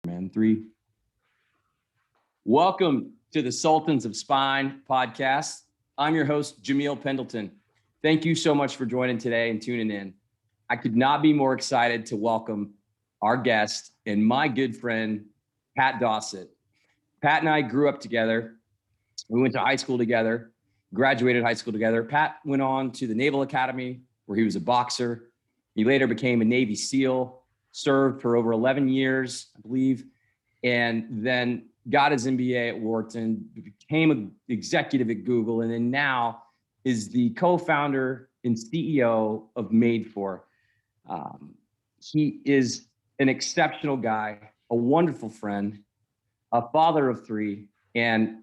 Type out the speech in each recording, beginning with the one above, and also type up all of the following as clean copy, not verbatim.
Man, three. Welcome to the Sultans of Spine podcast. I'm your host, Jameel Pendleton. Thank you so much for joining today and tuning in. I could not be more excited to welcome our guest and my good friend, Pat Dossett. Pat and I grew up together. We went to high school together, graduated high school together. Pat went on to the Naval Academy, where he was a boxer. He later became a Navy SEAL, served for over 11 years, I believe, and then got his MBA at Wharton, became an executive at Google, and then now is the co-founder and CEO of Made For. He is an exceptional guy, a wonderful friend, a father of three. And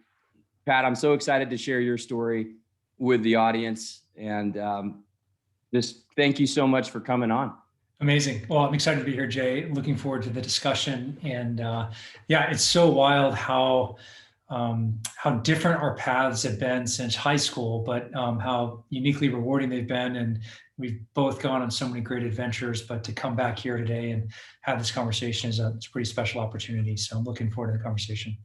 Pat, I'm so excited to share your story with the audience. And just thank you so much for coming on. Amazing. Well, I'm excited to be here, Jay. Looking forward to the discussion. And yeah, it's so wild how different our paths have been since high school, but how uniquely rewarding they've been. And we've both gone on so many great adventures, but to come back here today and have this conversation is it's a pretty special opportunity. So I'm looking forward to the conversation.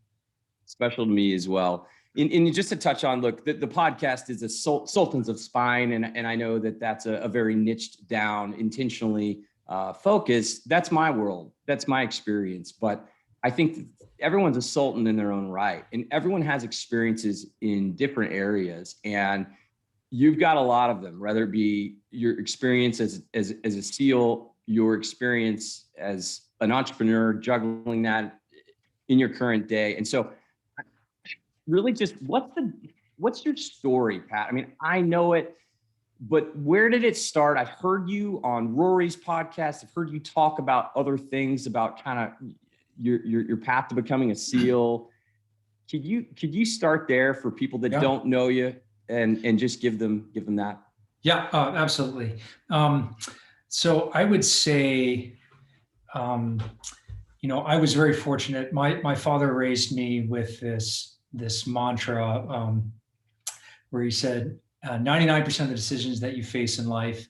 Special to me as well. And just to touch on, look, the podcast is a Sultans of Spine, and I know that that's a very niched down, intentionally focused. That's my world. That's my experience. But I think everyone's a sultan in their own right, and everyone has experiences in different areas. And you've got a lot of them, whether it be your experience as a SEAL, your experience as an entrepreneur, juggling that in your current day. And so really just what's your story, Pat? I mean, I know it, but where did it start? I've heard you on Rory's podcast. I've heard you talk about other things about kind of your path to becoming a SEAL. Could you start there for people that don't know you and just give them that? Yeah, absolutely. So I would say, I was very fortunate. My father raised me with this mantra where he said, 99% of the decisions that you face in life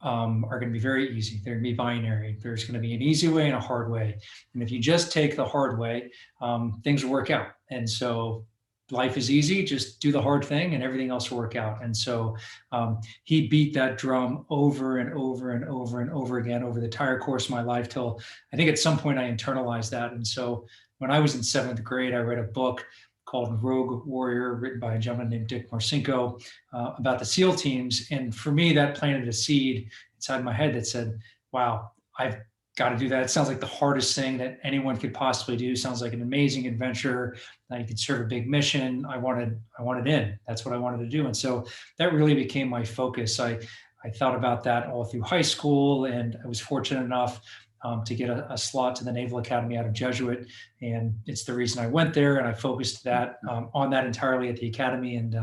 are going to be very easy. They're going to be binary. There's going to be an easy way and a hard way. And if you just take the hard way, things will work out. And so life is easy, just do the hard thing and everything else will work out. And so he beat that drum over and over and over and over again over the entire course of my life till I think at some point I internalized that. And so when I was in 7th grade, I read a book called Rogue Warrior, written by a gentleman named Dick Marcinko, about the SEAL teams. And for me, that planted a seed inside my head that said, wow, I've got to do that. It sounds like the hardest thing that anyone could possibly do. Sounds like an amazing adventure. You could serve a big mission. I wanted in. That's what I wanted to do. And so that really became my focus. I thought about that all through high school, and I was fortunate enough to get a slot to the Naval Academy out of Jesuit. And it's the reason I went there, and I focused on that entirely at the Academy. And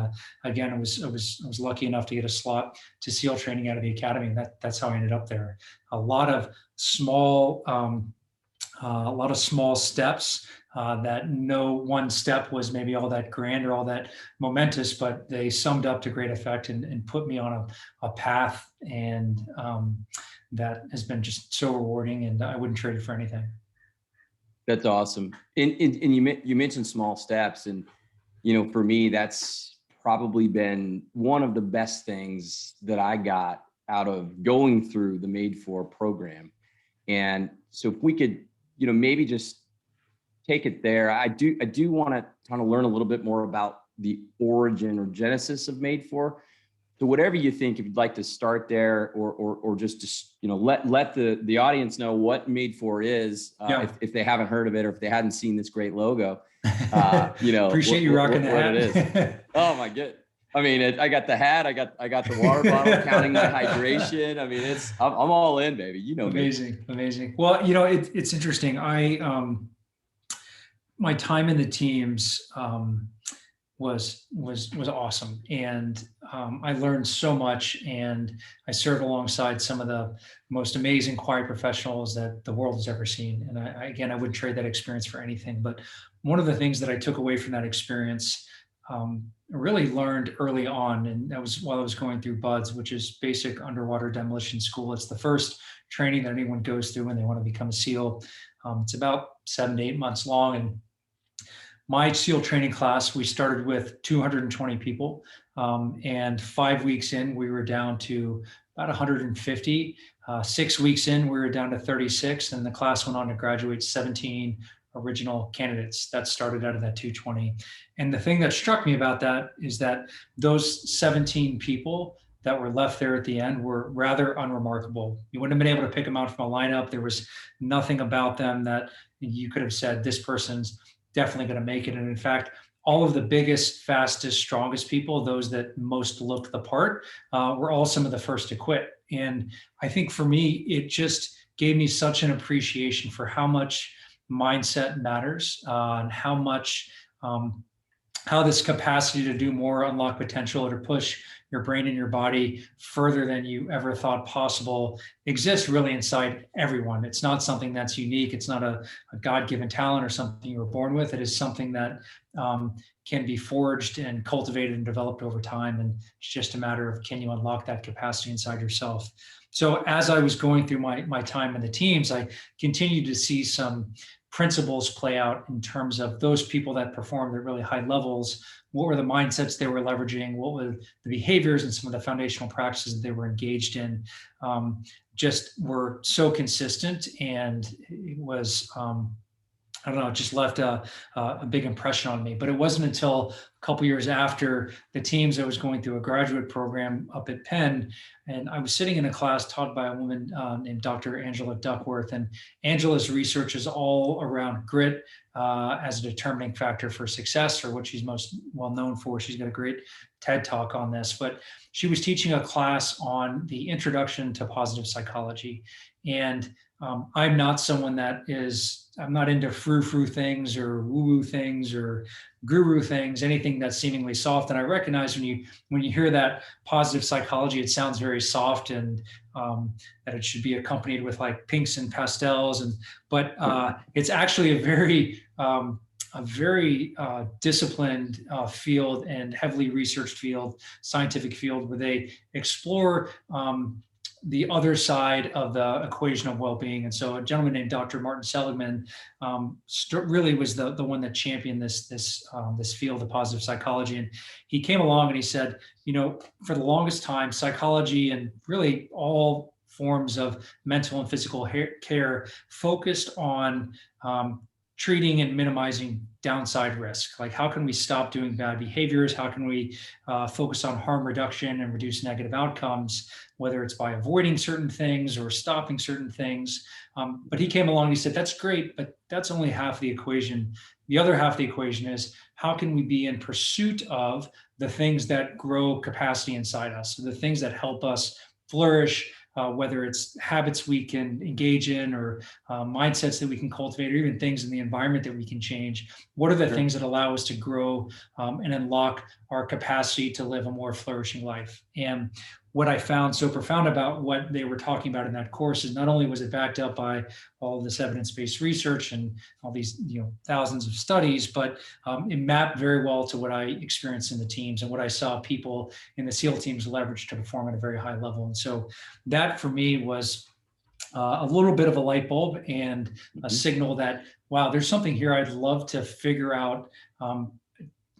again, I was lucky enough to get a slot to SEAL training out of the Academy. And that's how I ended up there. A lot of small steps that no one step was maybe all that grand or all that momentous, but they summed up to great effect and put me on a path and that has been just so rewarding, and I wouldn't trade it for anything. That's awesome. And you mentioned small steps, and for me, that's probably been one of the best things that I got out of going through the Made For program. And so if we could, maybe just take it there. I do want to kind of learn a little bit more about the origin or genesis of Made For. So whatever you think, if you'd like to start there, or just let the audience know what Made For is, if they haven't heard of it or if they hadn't seen this great logo, appreciate you rocking the hat. What it is. Oh my good. I mean, I got the hat, I got the water bottle, counting my hydration. I mean, I'm all in, baby. Amazing. Well, it's interesting. My time in the teams was awesome, and I learned so much, and I served alongside some of the most amazing quiet professionals that the world has ever seen. And I wouldn't trade that experience for anything. But one of the things that I took away from that experience, I really learned early on, and that was while I was going through BUDS, which is Basic Underwater Demolition School. It's the first training that anyone goes through when they want to become a SEAL. It's about 7 to 8 months long. And my SEAL training class, we started with 220 people. And 5 weeks in, we were down to about 150. 6 weeks in, we were down to 36. And the class went on to graduate 17 original candidates that started out of that 220. And the thing that struck me about that is that those 17 people that were left there at the end were rather unremarkable. You wouldn't have been able to pick them out from a lineup. There was nothing about them that you could have said, this person's definitely going to make it. And in fact, all of the biggest, fastest, strongest people, those that most looked the part, were all some of the first to quit. And I think for me, it just gave me such an appreciation for how much mindset matters, and how much, how this capacity to do more, unlock potential, or to push your brain and your body further than you ever thought possible exists really inside everyone. It's not something that's unique. It's not a God-given talent or something you were born with. It is something that can be forged and cultivated and developed over time. And it's just a matter of, can you unlock that capacity inside yourself? So as I was going through my time in the teams, I continued to see some principles play out in terms of those people that performed at really high levels. What were the mindsets they were leveraging? What were the behaviors and some of the foundational practices that they were engaged in? Just were so consistent, and it was, I don't know, it just left a big impression on me. But it wasn't until a couple years after the teams, I was going through a graduate program up at Penn, and I was sitting in a class taught by a woman named Dr. Angela Duckworth. And Angela's research is all around grit as a determining factor for success, or what she's most well known for. She's got a great TED talk on this, but she was teaching a class on the introduction to positive psychology. And I'm not someone that is, I'm not into frou-frou things or woo-woo things or guru things, anything that's seemingly soft. And I recognize when you hear that positive psychology, it sounds very soft, and that it should be accompanied with like pinks and pastels. But it's actually a very disciplined field and heavily researched field, scientific field, where they explore the other side of the equation of well-being. And so a gentleman named Dr. Martin Seligman really was the one that championed this field of positive psychology. And he came along and he said, for the longest time, psychology and really all forms of mental and physical care focused on treating and minimizing downside risk. Like, how can we stop doing bad behaviors? How can we focus on harm reduction and reduce negative outcomes, whether it's by avoiding certain things or stopping certain things? But he came along and he said, that's great, but that's only half the equation. The other half of the equation is, how can we be in pursuit of the things that grow capacity inside us, so the things that help us flourish, whether it's habits we can engage in, or mindsets that we can cultivate, or even things in the environment that we can change. What are the things that allow us to grow and unlock our capacity to live a more flourishing life? And what I found so profound about what they were talking about in that course is, not only was it backed up by all of this evidence-based research and all these thousands of studies, but it mapped very well to what I experienced in the teams and what I saw people in the SEAL teams leverage to perform at a very high level. And so that for me was a little bit of a light bulb and a signal that, wow, there's something here I'd love to figure out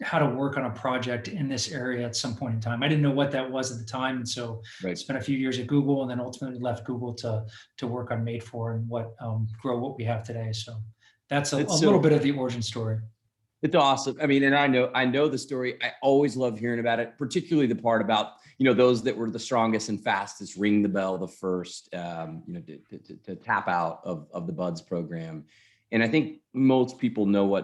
how to work on a project in this area at some point in time. I didn't know what that was at the time. And so I spent a few years at Google, and then ultimately left Google to work on Made For and grow what we have today. So that's a little bit of the origin story. It's awesome. I mean, and I know the story. I always love hearing about it, particularly the part about, those that were the strongest and fastest ring the bell the first, to tap out of the BUDS program. And I think most people know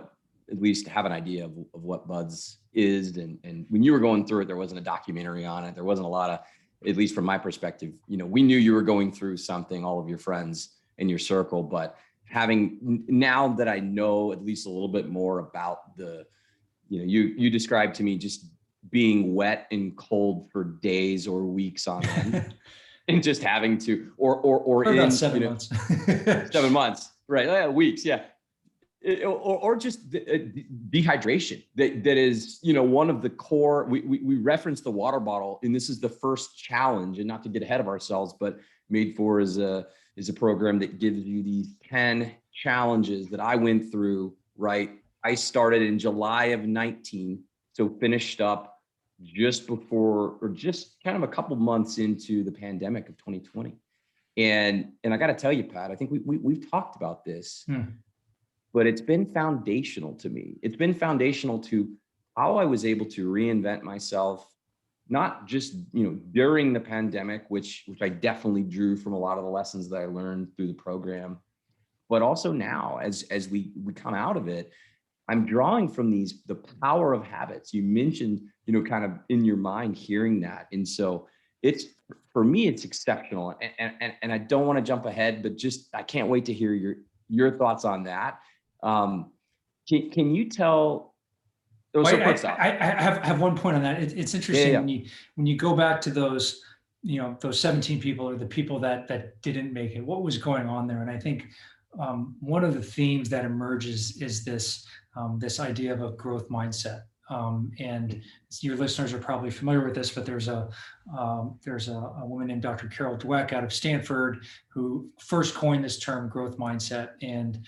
at least have an idea of what BUDS is. And when you were going through it, there wasn't a documentary on it. There wasn't a lot of, at least from my perspective, we knew you were going through something, all of your friends in your circle, but now that I know at least a little bit more about you described to me just being wet and cold for days or weeks on end and just having to, or in about 7 months, 7 months, right? Yeah, weeks. Yeah. Or just dehydration that is, one of the core, we referenced the water bottle, and this is the first challenge, and not to get ahead of ourselves, but Made For is is a program that gives you these 10 challenges that I went through, right? I started in July of 19, so finished up just before, or just kind of a couple months into the pandemic of 2020. And I got to tell you, Pat, I think we've talked about this, but it's been foundational to me. It's been foundational to how I was able to reinvent myself, not just, during the pandemic, which I definitely drew from a lot of the lessons that I learned through the program, but also now as we come out of it, I'm drawing from the power of habits. You mentioned, kind of in your mind hearing that. And so for me, it's exceptional. And I don't want to jump ahead, but I can't wait to hear your thoughts on that. Can you tell? I have one point on that. It's interesting. Yeah. When you go back to those 17 people, or the people that didn't make it, what was going on there? And I think one of the themes that emerges is this idea of a growth mindset. And your listeners are probably familiar with this, but there's a woman named Dr. Carol Dweck out of Stanford who first coined this term, growth mindset. And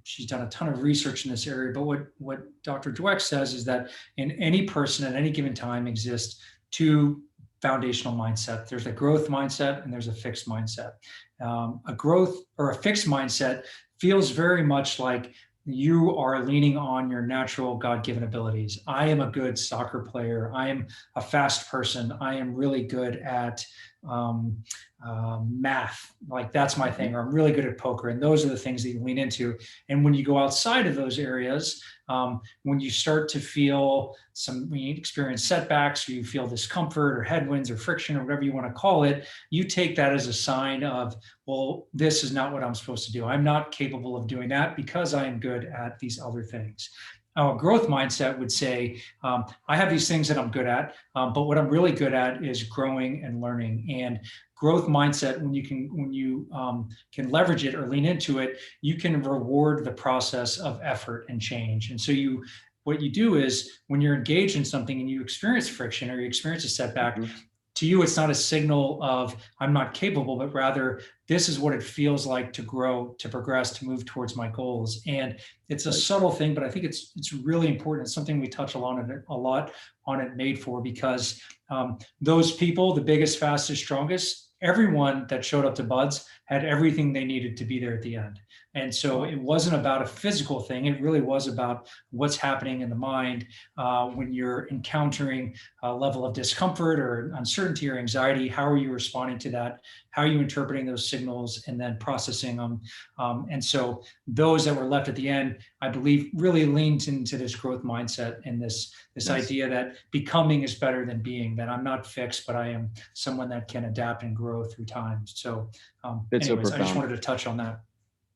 she's done a ton of research in this area. But what Dr. Dweck says is that in any person at any given time exists two foundational mindset. There's a growth mindset and there's a fixed mindset. A growth or a fixed mindset feels very much like you are leaning on your natural God-given abilities. I am a good soccer player. I am a fast person. I am really good at math. Like that's my thing. Or I'm really good at poker. And those are the things that you lean into. And when you go outside of those areas, when you start to feel when you experience setbacks, or you feel discomfort or headwinds or friction or whatever you want to call it, you take that as a sign of, well, this is not what I'm supposed to do. I'm not capable of doing that because I am good at these other things. A growth mindset would say, I have these things that I'm good at, but what I'm really good at is growing and learning. And growth mindset, when you can leverage it or lean into it, you can reward the process of effort and change. And so what you do is when you're engaged in something and you experience friction or you experience a setback, to you, it's not a signal of I'm not capable, but rather this is what it feels like to grow, to progress, to move towards my goals. And it's a subtle thing, but I think it's really important. It's something we touch a lot on it Made For, because those people, the biggest, fastest, strongest, everyone that showed up to Buds had everything they needed to be there at the end. And so it wasn't about a physical thing. It really was about what's happening in the mind when you're encountering a level of discomfort or uncertainty or anxiety. How are you responding to that? How are you interpreting those signals and then processing them? And so those that were left at the end, I believe, really leaned into this growth mindset and this idea that becoming is better than being, that I'm not fixed, but I am someone that can adapt and grow through time. So anyways, so profound. I just wanted to touch on that.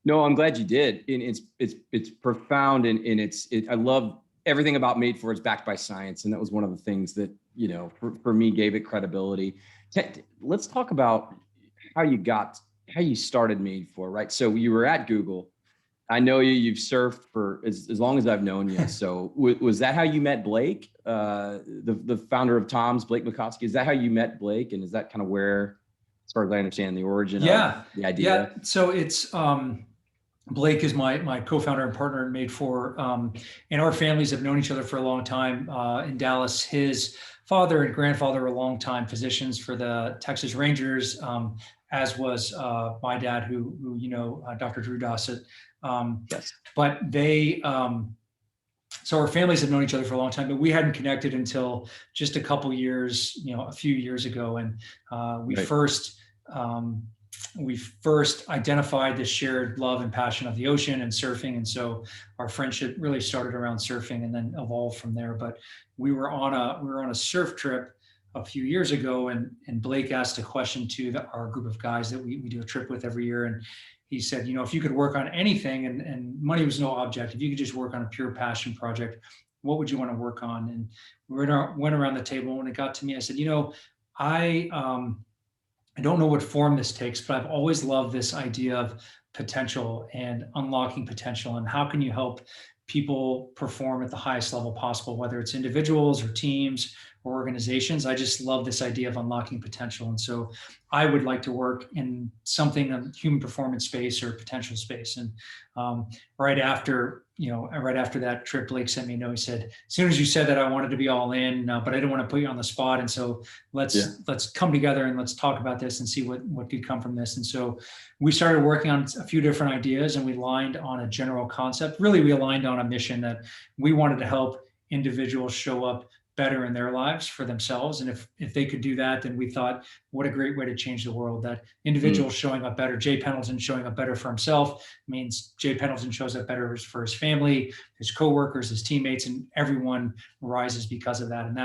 No, I'm glad you did. And it's profound, and I love everything about Made For is backed by science, and that was one of the things that for me gave it credibility. Let's talk about how you started Made For, right? So you were at Google. I know you've surfed for as long as I've known you. So was that how you met Blake, the founder of Tom's, Blake Makovsky? Is that how you met Blake, and is that kind of where, as far as I understand, the origin of the idea? Yeah. So it's Blake is my co-founder and partner in Made For, and our families have known each other for a long time. In Dallas, his father and grandfather were longtime physicians for the Texas Rangers, as was my dad, who Dr. Drew Dossett. Yes. But they, so our families have known each other for a long time, but we hadn't connected until just a couple years, a few years ago, and we first identified the shared love and passion of the ocean and surfing. And so our friendship really started around surfing and then evolved from there. But we were on a surf trip a few years ago, and Blake asked a question to our group of guys that we do a trip with every year. And he said, if you could work on anything, and money was no object, if you could just work on a pure passion project, what would you want to work on? And we went around the table. When it got to me, I said, I don't know what form this takes, but I've always loved this idea of potential and unlocking potential, and how can you help people perform at the highest level possible, whether it's individuals or teams or organizations. I just love this idea of unlocking potential. And so I would like to work in something in human performance space or potential space. And right after that trip, Blake sent me a note. He said, as soon as you said that, I wanted to be all in, but I didn't want to put you on the spot. And so let's come together and let's talk about this and see what could come from this. And so we started working on a few different ideas, and we aligned on a general concept. Really, we aligned on a mission that we wanted to help individuals show up better in their lives for themselves. And if they could do that, then we thought, what a great way to change the world. That individual showing up better, Jay Pendleton showing up better for himself means Jay Pendleton shows up better for his family, his coworkers, his teammates, and everyone rises because of that. And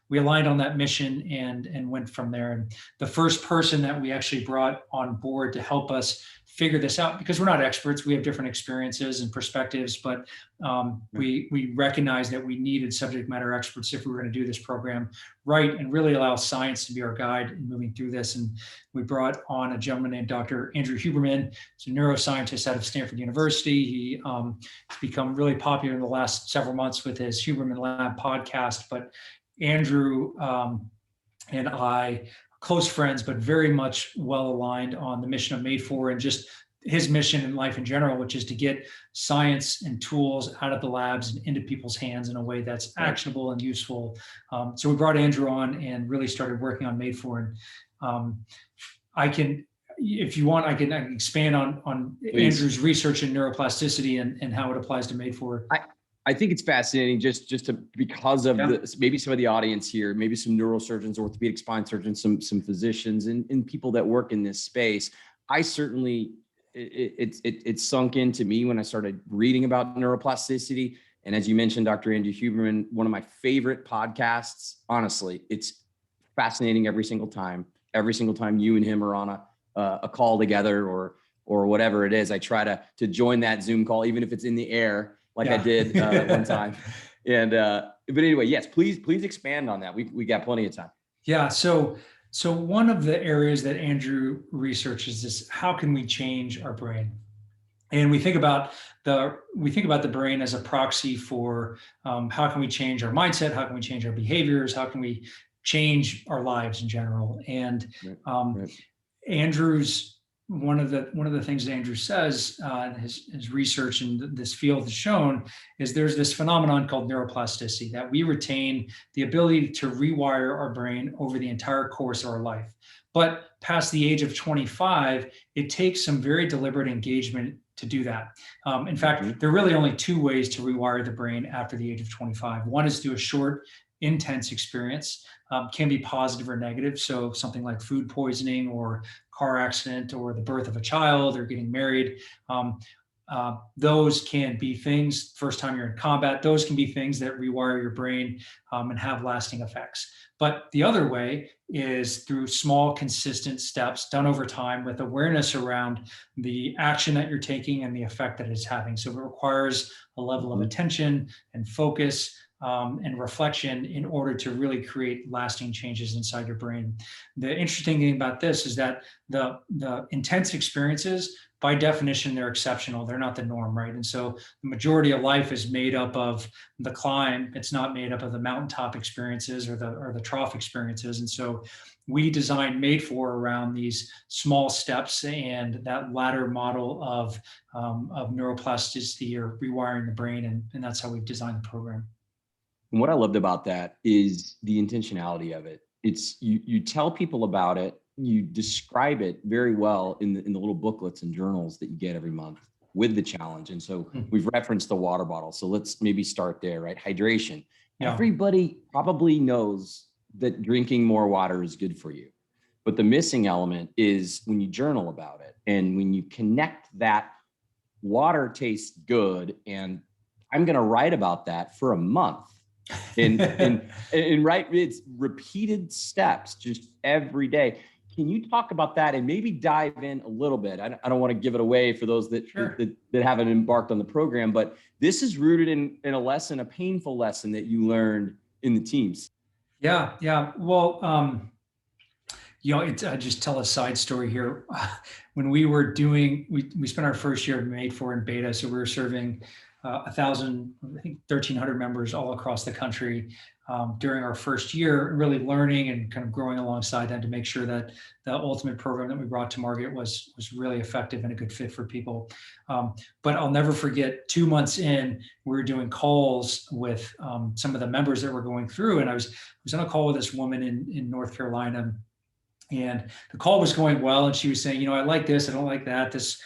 we aligned on that mission and went from there. And the first person that we actually brought on board to help us figure this out, because we're not experts, we have different experiences and perspectives, but we recognized that we needed subject matter experts if we were going to do this program right and really allow science to be our guide in moving through this. And we brought on a gentleman named Dr. Andrew Huberman. He's a neuroscientist out of Stanford University. He has become really popular in the last several months with his Huberman Lab podcast. But Andrew and I, close friends, but very much well aligned on the mission of Made For and just his mission in life in general, which is to get science and tools out of the labs and into people's hands in a way that's actionable and useful. So we brought Andrew on and really started working on Made For. And if you want, I can expand on Andrew's research in neuroplasticity and how it applies to Made For. I think it's fascinating because of maybe some of the audience here, maybe some neurosurgeons, orthopedic spine surgeons, some physicians and people that work in this space. I certainly, it sunk into me when I started reading about neuroplasticity. And as you mentioned, Dr. Andrew Huberman, one of my favorite podcasts, honestly, it's fascinating every single time you and him are on a call together or whatever it is. I try to join that Zoom call, even if it's in the air, like I did one time. And, but anyway, yes, please expand on that. We got plenty of time. Yeah. So one of the areas that Andrew researches is how can we change our brain? And we think about the brain as a proxy for how can we change our mindset? How can we change our behaviors? How can we change our lives in general? And Andrew's one of the things that Andrew says his research in this field has shown is there's this phenomenon called neuroplasticity, that we retain the ability to rewire our brain over the entire course of our life. But past the age of 25, it takes some very deliberate engagement to do that. In fact, there are really only two ways to rewire the brain after the age of 25. One is through a short, intense experience, can be positive or negative. So something like food poisoning or car accident or the birth of a child or getting married. Those can be things, first time you're in combat, those can be things that rewire your brain and have lasting effects. But the other way is through small, consistent steps done over time with awareness around the action that you're taking and the effect that it's having. So it requires a level of attention and focus and reflection in order to really create lasting changes inside your brain. The interesting thing about this is that the intense experiences, by definition, they're exceptional. They're not the norm, right? And so the majority of life is made up of the climb. It's not made up of the mountaintop experiences or the trough experiences. And so we designed Made For around these small steps and that ladder model of neuroplasticity or rewiring the brain. And that's how we've designed the program. And what I loved about that is the intentionality of it. It's you tell people about it, you describe it very well in the little booklets and journals that you get every month with the challenge. And so we've referenced the water bottle. So let's maybe start there, right? Hydration. Yeah. Everybody probably knows that drinking more water is good for you. But the missing element is when you journal about it and when you connect that water tastes good and I'm going to write about that for a month. And right, it's repeated steps just every day. Can you talk about that and maybe dive in a little bit? I don't want to give it away for those that haven't embarked on the program, but this is rooted in a lesson, a painful lesson that you learned in the teams. Yeah. Well, I just tell a side story here. When we were we spent our first year of Made For in beta, so we were serving 1,000, I think 1,300 members all across the country during our first year, really learning and kind of growing alongside them to make sure that the ultimate program that we brought to market was really effective and a good fit for people. But I'll never forget, 2 months in, we were doing calls with some of the members that were going through, and I was on a call with this woman in North Carolina. And the call was going well, and she was saying, I like this, I don't like that. This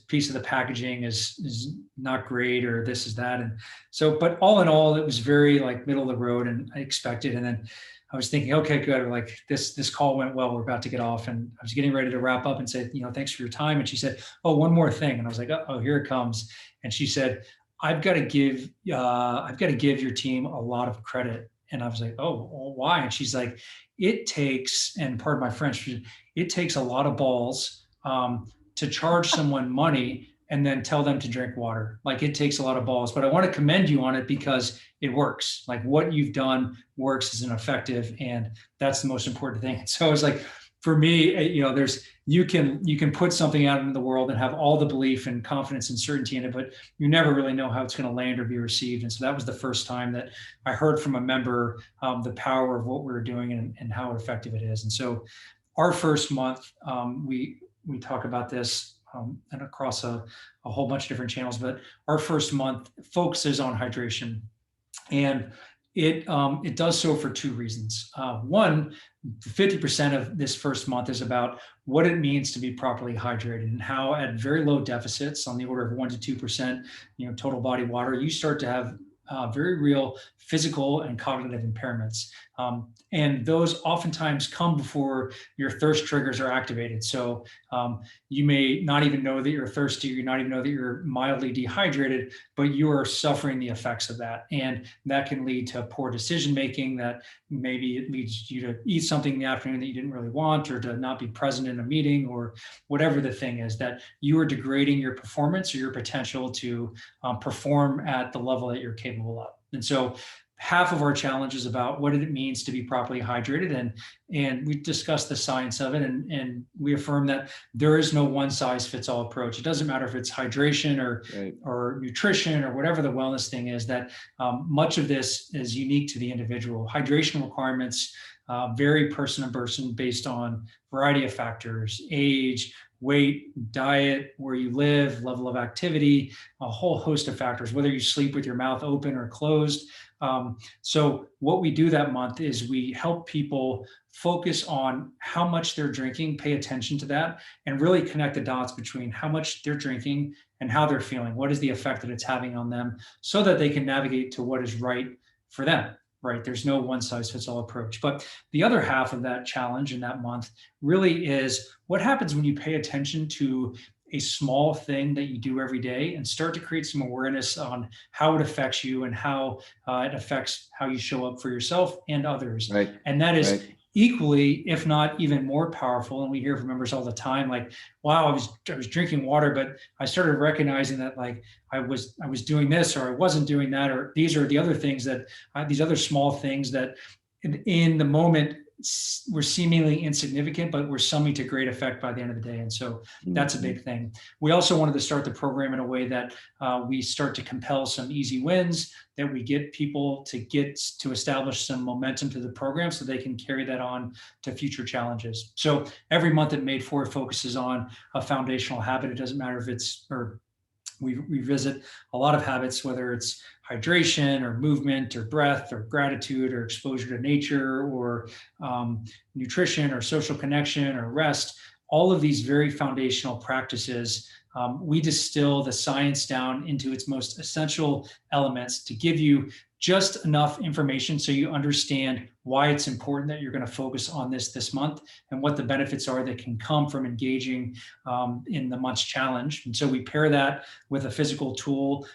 piece of the packaging is not great, or this is that. And so, but all in all, it was very like middle of the road, and I expected. And then I was thinking, okay, good. Like this call went well. We're about to get off, and I was getting ready to wrap up and say, thanks for your time. And she said, oh, one more thing. And I was like, oh, here it comes. And she said, I've got to give your team a lot of credit. And I was like, oh, why? And she's like, it takes, and pardon my French, it takes a lot of balls to charge someone money and then tell them to drink water. Like, it takes a lot of balls, but I want to commend you on it because it works. Like, what you've done works, is an effective, and that's the most important thing. So I was like, for me, you can put something out into the world and have all the belief and confidence and certainty in it, but you never really know how it's going to land or be received. And so that was the first time that I heard from a member the power of what we were doing and how effective it is. And so our first month, we talk about this and across a whole bunch of different channels, but our first month focuses on hydration. And it does so for two reasons. One, 50% of this first month is about what it means to be properly hydrated, and how at very low deficits, on the order of 1 to 2%, total body water, you start to have very real physical and cognitive impairments. And those oftentimes come before your thirst triggers are activated. So you may not even know that you're thirsty, you not even know that you're mildly dehydrated, but you are suffering the effects of that. And that can lead to poor decision-making, that maybe it leads you to eat something in the afternoon that you didn't really want, or to not be present in a meeting, or whatever the thing is, that you are degrading your performance or your potential to perform at the level that you're capable of. And so half of our challenge is about what it means to be properly hydrated. And we discussed the science of it, and we affirm that there is no one size fits all approach. It doesn't matter if it's hydration or nutrition or whatever the wellness thing is, that much of this is unique to the individual. Hydration requirements vary person to person based on a variety of factors: age, weight, diet, where you live, level of activity, a whole host of factors, whether you sleep with your mouth open or closed. So what we do that month is we help people focus on how much they're drinking, pay attention to that, and really connect the dots between how much they're drinking and how they're feeling. What is the effect that it's having on them, so that they can navigate to what is right for them. Right? There's no one size fits all approach. But the other half of that challenge in that month really is what happens when you pay attention to a small thing that you do every day and start to create some awareness on how it affects you and how it affects how you show up for yourself and others. Right. And that is equally, if not even more powerful. And we hear from members all the time, like, wow, I was drinking water, but I started recognizing that, like, I was doing this, or I wasn't doing that, or these are the other things that these other small things that in the moment were seemingly insignificant, but were summing to great effect by the end of the day. And so that's a big thing. We also wanted to start the program in a way that we start to compel some easy wins, that we get people to establish some momentum to the program so they can carry that on to future challenges. So every month at Made For focuses on a foundational habit. It doesn't matter if we revisit a lot of habits, whether it's hydration or movement or breath or gratitude or exposure to nature or nutrition or social connection or rest. All of these very foundational practices, we distill the science down into its most essential elements to give you just enough information so you understand why it's important that you're going to focus on this month, and what the benefits are that can come from engaging in the month's challenge. And so we pair that with a physical tool.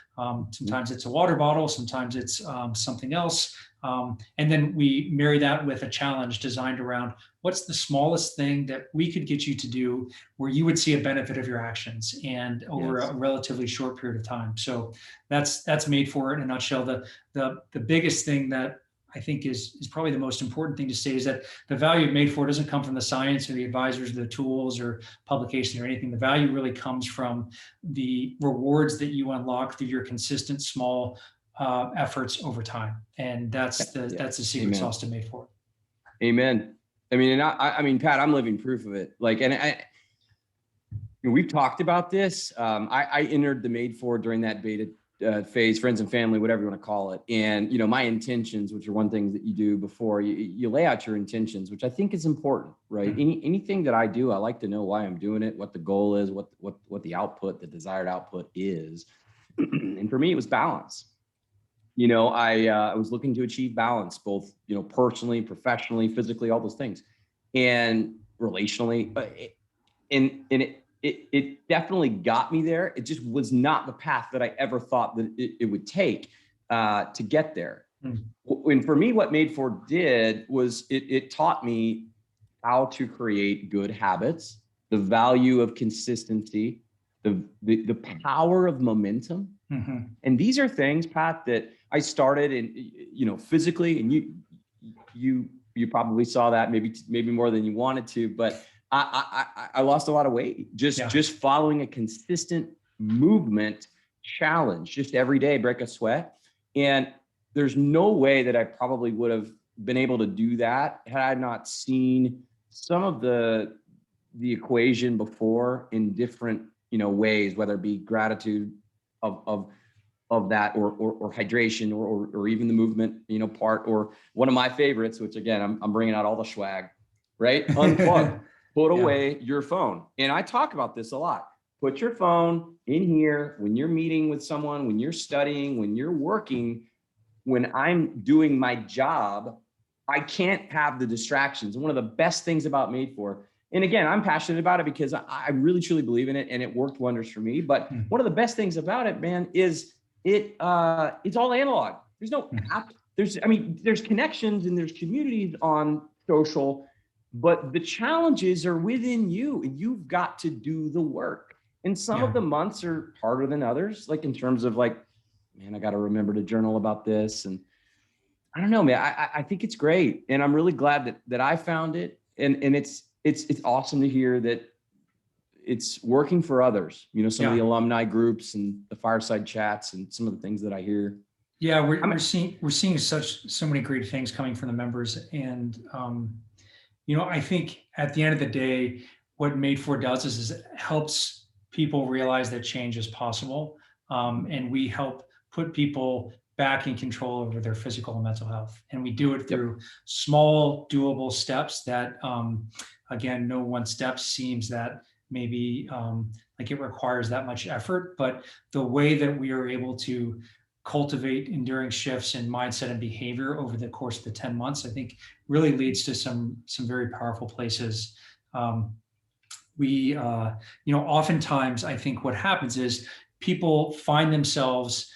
Sometimes it's a water bottle, sometimes it's something else. And then we marry that with a challenge designed around what's the smallest thing that we could get you to do where you would see a benefit of your actions, and over a relatively short period of time. So that's Made For in a nutshell. The biggest thing that I think is probably the most important thing to say, is that the value of Made For doesn't come from the science or the advisors, or the tools or publication or anything. The value really comes from the rewards that you unlock through your consistent small efforts over time. And that's the secret Amen. sauce to Made For. Amen. I mean, and I mean, Pat, I'm living proof of it. Like, and we've talked about this. I entered the Made For during that beta phase, friends and family, whatever you want to call it. And, my intentions, which are one thing that you do before you lay out your intentions, which I think is important, right? Anything that I do, I like to know why I'm doing it, what the goal is, what the output, the desired output is. And for me, it was balance. I was looking to achieve balance, both, personally, professionally, physically, all those things, and relationally. It definitely got me there. It just was not the path that I ever thought that it would take to get there. And for me, what Made For did was it taught me how to create good habits, the value of consistency, the power of momentum. And these are things, Pat, that I started in, physically, and you probably saw that maybe more than you wanted to, but I lost a lot of weight just following a consistent movement challenge, just every day, break a sweat. And there's no way that I probably would have been able to do that had I not seen some of the equation before in different, ways, whether it be gratitude of that or hydration or even the movement, part, or one of my favorites, which again, I'm bringing out all the swag, right? Unplug. Put away your phone. And I talk about this a lot. Put your phone in here when you're meeting with someone, when you're studying, when you're working. When I'm doing my job, I can't have the distractions. And one of the best things about Made For, and again, I'm passionate about it because I really truly believe in it and it worked wonders for me. But one of the best things about it, man, is it's all analog. There's no app. There's connections and there's communities on social. But the challenges are within you, and you've got to do the work. And some of the months are harder than others, like in terms of like, man, I got to remember to journal about this. And I don't know, man, I think it's great. And I'm really glad that I found it. And it's awesome to hear that it's working for others, some of the alumni groups and the fireside chats and some of the things that I hear. Yeah, we're seeing so many great things coming from the members. And, I think at the end of the day, what Made For does is it helps people realize that change is possible. And we help put people back in control over their physical and mental health. And we do it through small, doable steps that, again, no one step seems that maybe like it requires that much effort. But the way that we are able to cultivate enduring shifts in mindset and behavior over the course of the 10 months, I think really leads to some very powerful places. Oftentimes I think what happens is people find themselves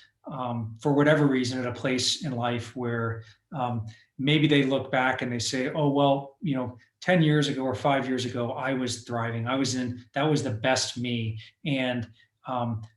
for whatever reason at a place in life where maybe they look back and they say, oh, well, 10 years ago or 5 years ago, I was thriving. That was the best me. And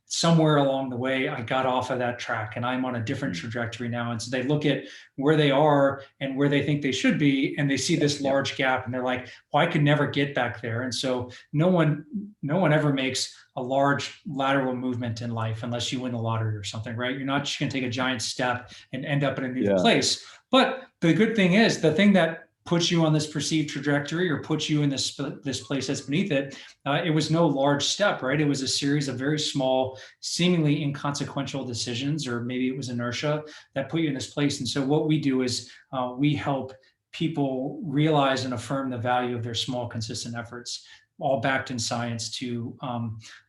somewhere along the way, I got off of that track and I'm on a different trajectory now. And so they look at where they are and where they think they should be, and they see this large gap and they're like, well, I could never get back there. And so no one ever makes a large lateral movement in life unless you win the lottery or something, right? You're not just going to take a giant step and end up in a new place. But the good thing is, the thing that puts you on this perceived trajectory or puts you in this place that's beneath it, it was no large step, right? It was a series of very small, seemingly inconsequential decisions, or maybe it was inertia that put you in this place. And so what we do is we help people realize and affirm the value of their small, consistent efforts, all backed in science, to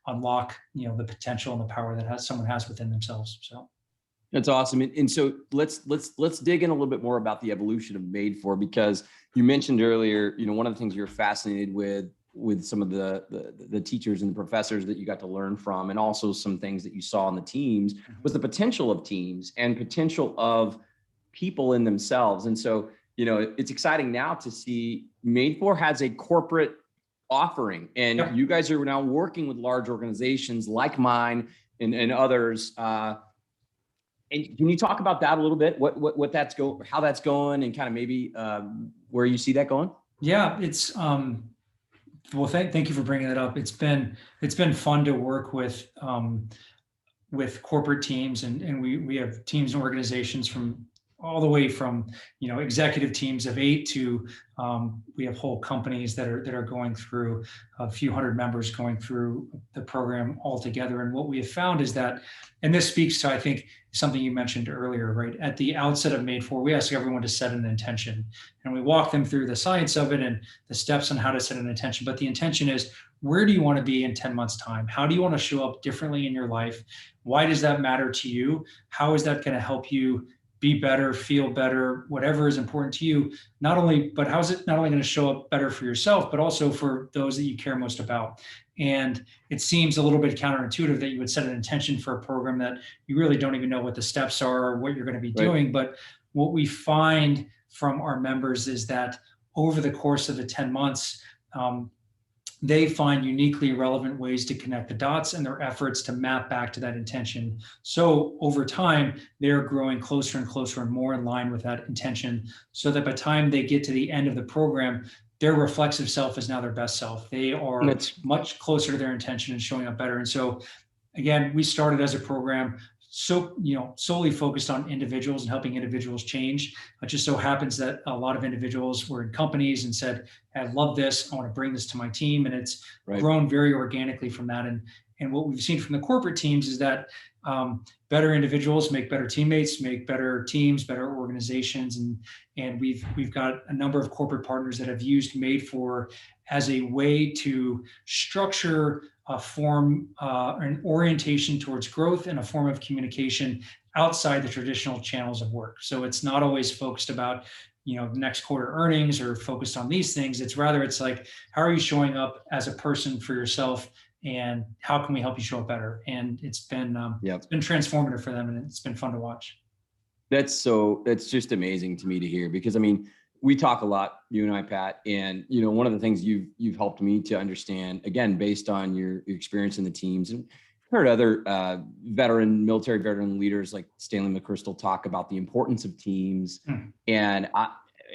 unlock, the potential and the power that someone has within themselves. So. That's awesome. And so let's dig in a little bit more about the evolution of Made For, because you mentioned earlier, one of the things you're fascinated with some of the teachers and the professors that you got to learn from, and also some things that you saw in the teams, was the potential of teams and potential of people in themselves. And so, it's exciting now to see Made For has a corporate offering, and you guys are now working with large organizations like mine and others, And can you talk about that a little bit? What how that's going, and kind of maybe where you see that going? Yeah, it's well, thank you for bringing that up. It's been fun to work with corporate teams, and we have teams and organizations from all the way from executive teams of 8 to we have whole companies that are going through a few hundred members going through the program altogether. And what we have found is that, and this speaks to, I think, something you mentioned earlier, right? At the outset of Made For, we ask everyone to set an intention, and we walk them through the science of it and the steps on how to set an intention. But the intention is, where do you want to be in 10 months' time? How do you want to show up differently in your life? Why does that matter to you? How is that going to help you be better, feel better, whatever is important to you? But how is it not only going to show up better for yourself, but also for those that you care most about? And it seems a little bit counterintuitive that you would set an intention for a program that you really don't even know what the steps are or what you're going to be doing. But what we find from our members is that over the course of the 10 months, they find uniquely relevant ways to connect the dots in their efforts to map back to that intention. So over time, they're growing closer and closer and more in line with that intention, so that by the time they get to the end of the program, their reflexive self is now their best self. They are much closer to their intention and showing up better. And so again, we started as a program solely focused on individuals and helping individuals change. It just so happens that a lot of individuals were in companies and said, I love this, I want to bring this to my team. And it's grown very organically from that. And what we've seen from the corporate teams is that better individuals make better teammates, make better teams, better organizations. And we've got a number of corporate partners that have used Made For as a way to structure a form, an orientation towards growth and a form of communication outside the traditional channels of work. So it's not always focused about, next quarter earnings or focused on these things. It's like, how are you showing up as a person for yourself, and how can we help you show up better? And it's been transformative for them, and it's been fun to watch. That's just amazing to me to hear, because we talk a lot, you and I, Pat, and one of the things you've helped me to understand, again, based on your experience in the teams, and heard other military veteran leaders like Stanley McChrystal talk about the importance of teams and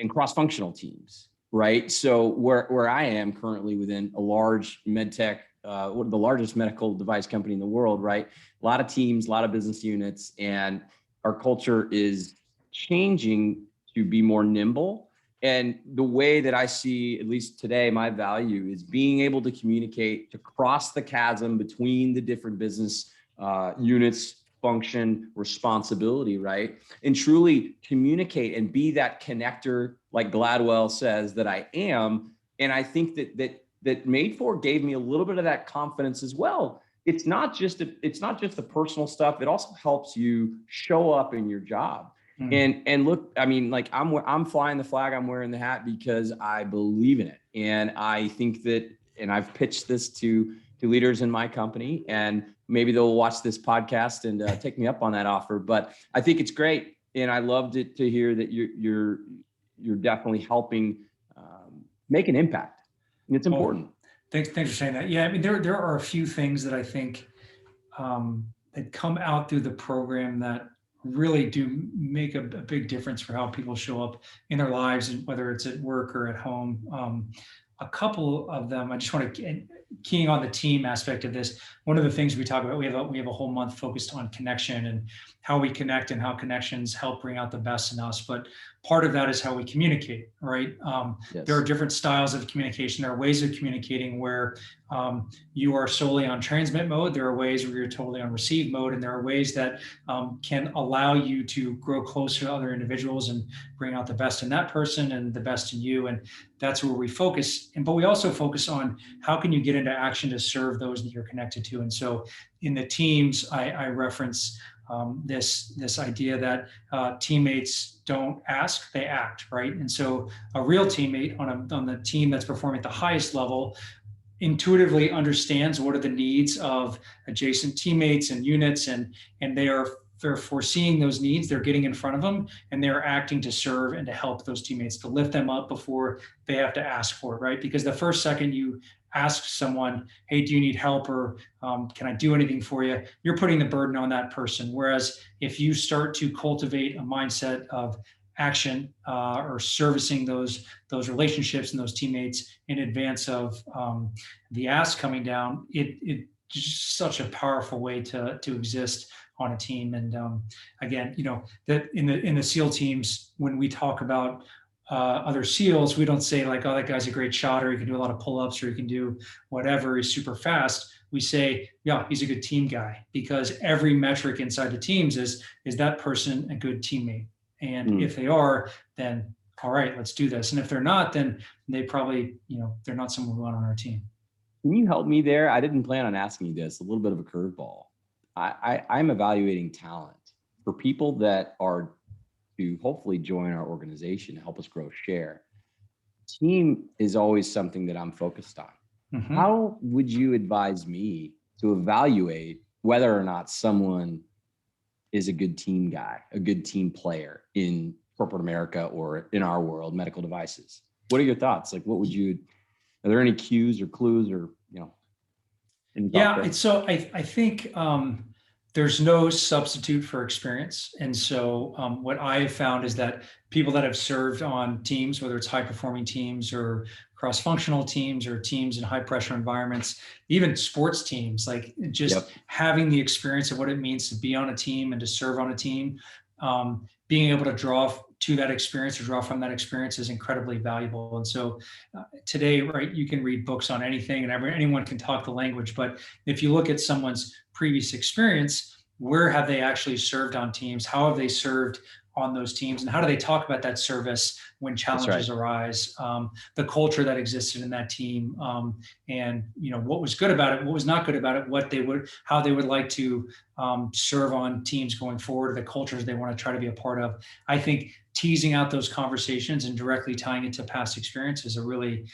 cross-functional teams, right? So where I am currently within a large med tech, one of the largest medical device company in the world, right? A lot of teams, a lot of business units, and our culture is changing to be more nimble. And the way that I see, at least today, my value is being able to communicate, to cross the chasm between the different business units, function, responsibility, right? And truly communicate and be that connector, like Gladwell says that I am. And I think that Made For gave me a little bit of that confidence as well. It's not just the personal stuff. It also helps you show up in your job. And look, I'm flying the flag, I'm wearing the hat because I believe in it. And I think that, and I've pitched this to leaders in my company, and maybe they'll watch this podcast and take me up on that offer. But I think it's great. And I loved it to hear that you're definitely helping make an impact. And it's important. Thanks for saying that. Yeah, there are a few things that I think that come out through the program that really do make a big difference for how people show up in their lives, and whether it's at work or at home. A couple of them, I just want to keying on the team aspect of this. One of the things we talk about, we have a whole month focused on connection and how we connect and how connections help bring out the best in us. But part of that is how we communicate, right? Yes. There are different styles of communication. There are ways of communicating where you are solely on transmit mode. There are ways where you're totally on receive mode. And there are ways that can allow you to grow closer to other individuals and bring out the best in that person and the best in you. And that's where we focus. But we also focus on how can you get into action to serve those that you're connected to. And so in the teams, I reference this idea that teammates don't ask, they act, right? And so a real teammate on the team that's performing at the highest level intuitively understands what are the needs of adjacent teammates and units, and they are they're foreseeing those needs, they're getting in front of them, and they're acting to serve and to help those teammates, to lift them up before they have to ask for it, right? Because the first second you ask someone, hey, do you need help, or can I do anything for you? You're putting the burden on that person. Whereas if you start to cultivate a mindset of action or servicing those relationships and those teammates in advance of the ask coming down, it just such a powerful way to exist on a team. And again, that in the SEAL teams, when we talk about other SEALs, we don't say like, oh, that guy's a great shotter, he can do a lot of pull-ups, or he can do whatever, he's super fast. We say, yeah, he's a good team guy, because every metric inside the teams is that person a good teammate? And if they are, then all right, let's do this. And if they're not, then they probably, they're not someone we want on our team. Can you help me there? I didn't plan on asking you this, a little bit of a curveball. I'm evaluating talent for people that are to hopefully join our organization, help us grow share. Team is always something that I'm focused on. Mm-hmm. How would you advise me to evaluate whether or not someone is a good team guy, a good team player in corporate America or in our world, medical devices? What are your thoughts? Like, are there any cues or clues or, Yeah. So I think there's no substitute for experience. And so what I have found is that people that have served on teams, whether it's high performing teams or cross-functional teams or teams in high pressure environments, even sports teams, like just having the experience of what it means to be on a team and to serve on a team, being able to draw to that experience or draw from that experience is incredibly valuable. And so today, right, you can read books on anything and anyone can talk the language. But if you look at someone's previous experience, where have they actually served on teams? How have they served on those teams? And how do they talk about that service when challenges arise? The culture that existed in that team, and what was good about it, what was not good about it, how they would like to serve on teams going forward, the cultures they want to try to be a part of. I think teasing out those conversations and directly tying it to past experience is a really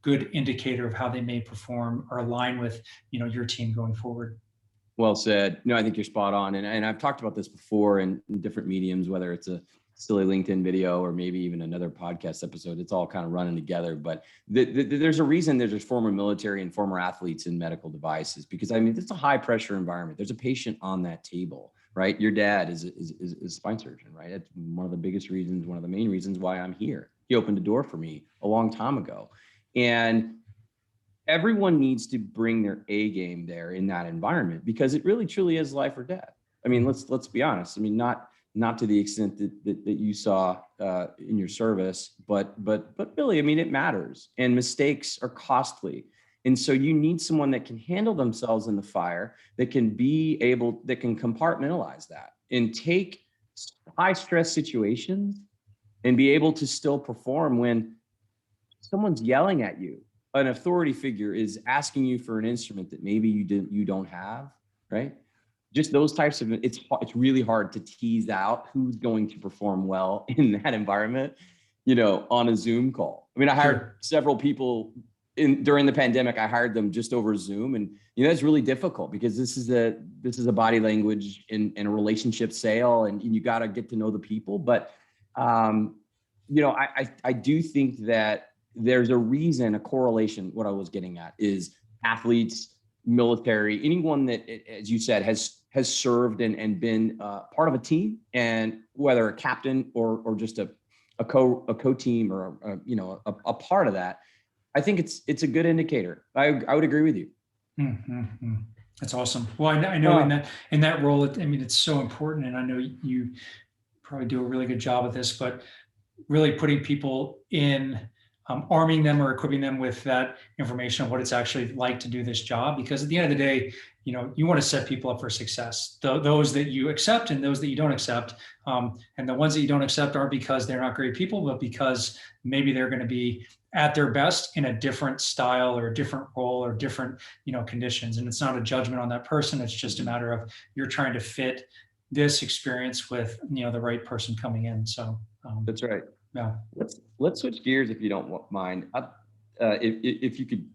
good indicator of how they may perform or align with your team going forward. Well said. No, I think you're spot on. And I've talked about this before in different mediums, whether it's a silly LinkedIn video or maybe even another podcast episode. It's all kind of running together. But there's a reason there's former military and former athletes in medical devices, because it's a high pressure environment. There's a patient on that table, right? Your dad is a spine surgeon, right? That's one of the biggest reasons, one of the main reasons why I'm here. He opened a door for me a long time ago. And everyone needs to bring their A game there in that environment, because it really truly is life or death. Let's be honest. Not to the extent that you saw in your service, but really, it matters, and mistakes are costly. And so you need someone that can handle themselves in the fire, that can compartmentalize that and take high stress situations and be able to still perform when someone's yelling at you. An authority figure is asking you for an instrument that maybe you don't have, right? Just those types of, it's really hard to tease out who's going to perform well in that environment, on a Zoom call. I hired several people during the pandemic. I hired them just over Zoom, and that's really difficult, because this is a body language and a relationship sale, and you got to get to know the people. But I do think that there's a reason, a correlation. What I was getting at is athletes, military, anyone that, as you said, has served and been part of a team, and whether a captain or just a co-team or a part of that, I think it's a good indicator. I would agree with you. Mm-hmm. That's awesome. Well, I know in that role, it's so important, and I know you probably do a really good job of this, but really putting people in. Arming them or equipping them with that information of what it's actually like to do this job. Because at the end of the day, you want to set people up for success. Those that you accept and those that you don't accept. And the ones that you don't accept aren't because they're not great people, but because maybe they're going to be at their best in a different style or a different role or different, conditions. And it's not a judgment on that person. It's just a matter of you're trying to fit this experience with, the right person coming in. So that's right. Yeah. Let's switch gears, if you don't mind. If you could,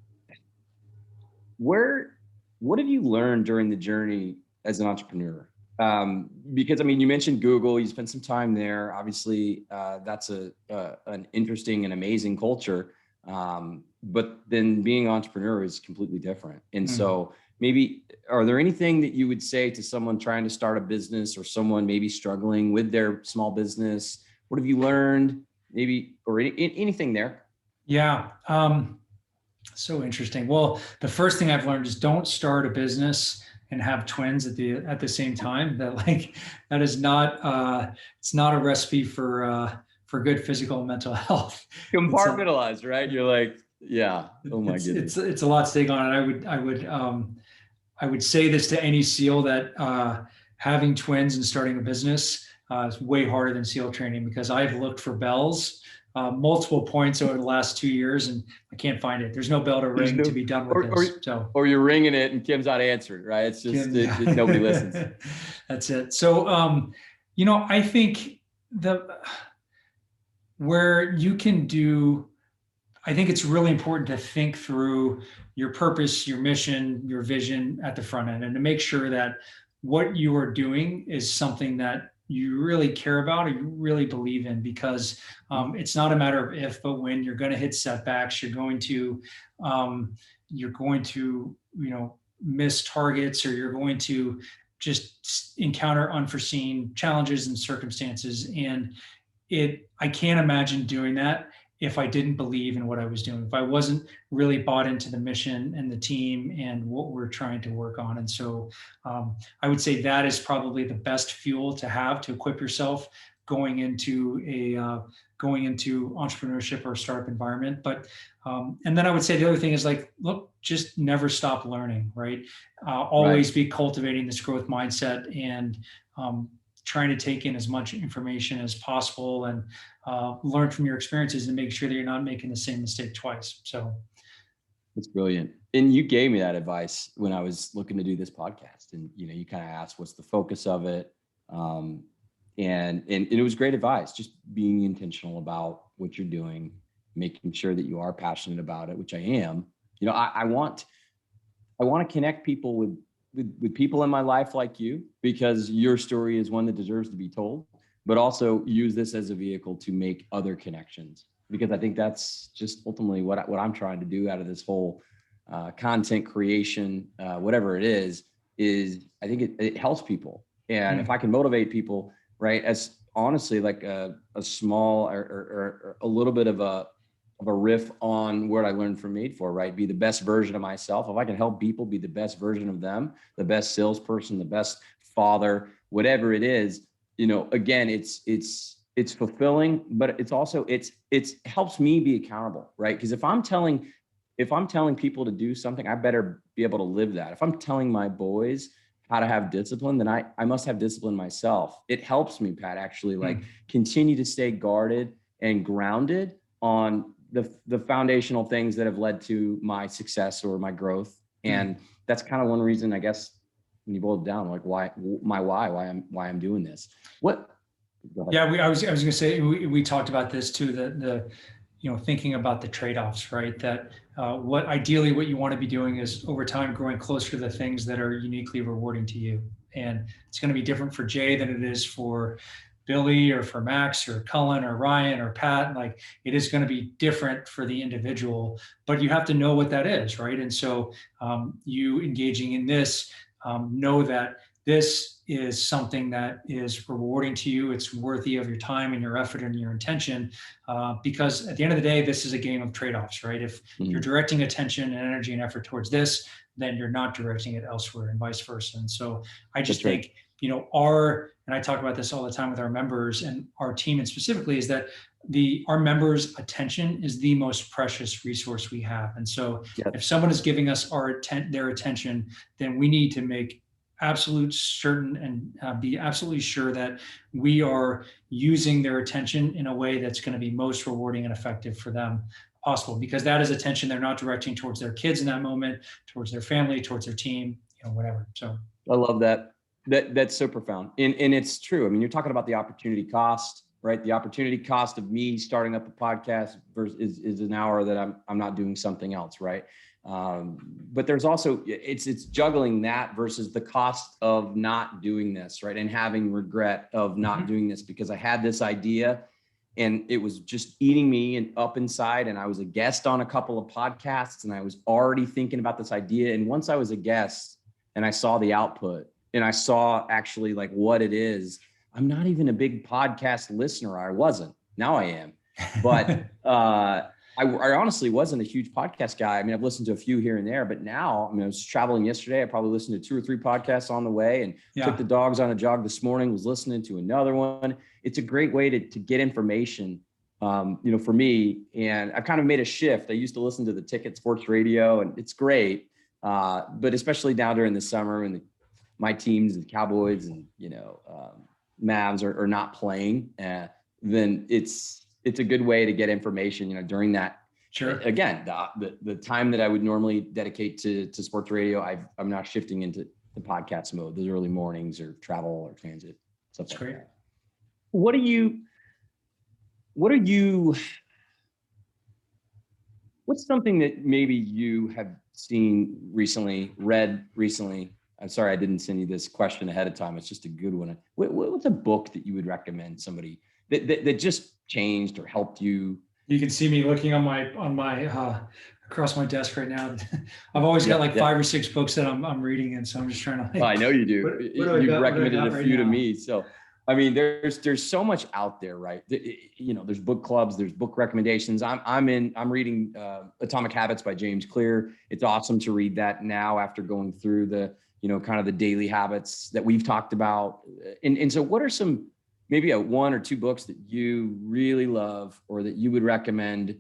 what have you learned during the journey as an entrepreneur? Because I mean, you mentioned Google, you spent some time there. Obviously, that's an interesting and amazing culture. But then being an entrepreneur is completely different. And so maybe, are there anything that you would say to someone trying to start a business or someone maybe struggling with their small business? What have you learned? Maybe, or anything there? Yeah. So interesting. Well, the first thing I've learned is don't start a business and have twins at the same time. That is not it's not a recipe for good physical and mental health. Compartmentalized, right? You're like, yeah. Oh my goodness. It's a lot to take on. And I would say this to any SEAL that having twins and starting a business is way harder than SEAL training, because I've looked for bells multiple points over the last 2 years and I can't find it. There's no bell to ring to be done with this. Or you're ringing it and Kim's not answering, right? It's just nobody listens. That's it. So, I think where you can do, I think it's really important to think through your purpose, your mission, your vision at the front end, and to make sure that what you are doing is something that you really care about or you really believe in, because it's not a matter of if, but when. You're going to hit setbacks. You're going to miss targets, or you're going to just encounter unforeseen challenges and circumstances. And I can't imagine doing that if I didn't believe in what I was doing, if I wasn't really bought into the mission and the team and what we're trying to work on. And so I would say that is probably the best fuel to have to equip yourself going into entrepreneurship or startup environment. But and then I would say the other thing is, like, look, just never stop learning, right? Always be cultivating this growth mindset and trying to take in as much information as possible and learn from your experiences and make sure that you're not making the same mistake twice. So that's brilliant. And you gave me that advice when I was looking to do this podcast. And, you kind of asked, what's the focus of it? And it was great advice, just being intentional about what you're doing, making sure that you are passionate about it, which I am. I want to connect people with people in my life like you, because your story is one that deserves to be told, but also use this as a vehicle to make other connections, because I think that's just ultimately what I'm trying to do out of this whole content creation, whatever it is I think it helps people. And if I can motivate people, right, as honestly, like a small or a little bit of a riff on what I learned from Made For, right? Be the best version of myself. If I can help people be the best version of them, the best salesperson, the best father, whatever it is, again, it's fulfilling, but it's also, it helps me be accountable, right? Because if I'm telling people to do something, I better be able to live that. If I'm telling my boys how to have discipline, then I must have discipline myself. It helps me, Pat, actually, continue to stay guarded and grounded on the foundational things that have led to my success or my growth. And that's kind of one reason, I guess, when you boil it down, like why I'm doing this. Yeah, I was going to say, we talked about this too, the thinking about the trade-offs, right? That what you want to be doing is over time growing closer to the things that are uniquely rewarding to you. And it's going to be different for Jay than it is for Billy or for Max or Cullen or Ryan or Pat. Like, it is going to be different for the individual, but you have to know what that is, right? And so you engaging in this, know that this is something that is rewarding to you. It's worthy of your time and your effort and your intention, because at the end of the day, this is a game of trade-offs, right? If you're directing attention and energy and effort towards this, then you're not directing it elsewhere, and vice versa. And so I just think, and I talk about this all the time with our members and our team, and specifically, is that our members' attention is the most precious resource we have. And so if someone is giving us their attention, then we need to make absolute certain and be absolutely sure that we are using their attention in a way that's going to be most rewarding and effective for them possible, because that is attention they're not directing towards their kids in that moment, towards their family, towards their team, whatever. So I love that. That's so profound. And it's true. I mean, you're talking about the opportunity cost, right? The opportunity cost of me starting up a podcast versus is an hour that I'm not doing something else, right? But there's also, it's juggling that versus the cost of not doing this, right? And having regret of not doing this, because I had this idea and it was just eating me and up inside. And I was a guest on a couple of podcasts and I was already thinking about this idea. And once I was a guest and I saw the output and I saw actually like what it is, I'm not even a big podcast listener. I wasn't. Now I am. But I honestly wasn't a huge podcast guy. I mean, I've listened to a few here and there, but now, I mean, I was traveling yesterday. I probably listened to 2 or 3 podcasts on the way and took the dogs on a jog this morning, was listening to another one. It's a great way to get information, for me. And I've kind of made a shift. I used to listen to the Ticket Sports Radio and it's great. But especially now during the summer and my teams, the Cowboys and, Mavs are not playing, then it's a good way to get information, during that. Sure. Again, the time that I would normally dedicate to sports radio, I'm now shifting into the podcast mode, those early mornings or travel or transit, stuff like that. What's something that maybe you have seen recently, read recently? I'm sorry, I didn't send you this question ahead of time. It's just a good one. What's a book that you would recommend somebody that just changed or helped you? You can see me looking on my across my desk right now. I've always got like 5 or 6 books that I'm reading, and so I'm just trying to. I know you do. You've recommended a few to me, so I mean, there's so much out there, right? There's book clubs, there's book recommendations. I'm reading Atomic Habits by James Clear. It's awesome to read that now after going through the kind of the daily habits that we've talked about. And so, what are some maybe 1 or 2 books that you really love or that you would recommend,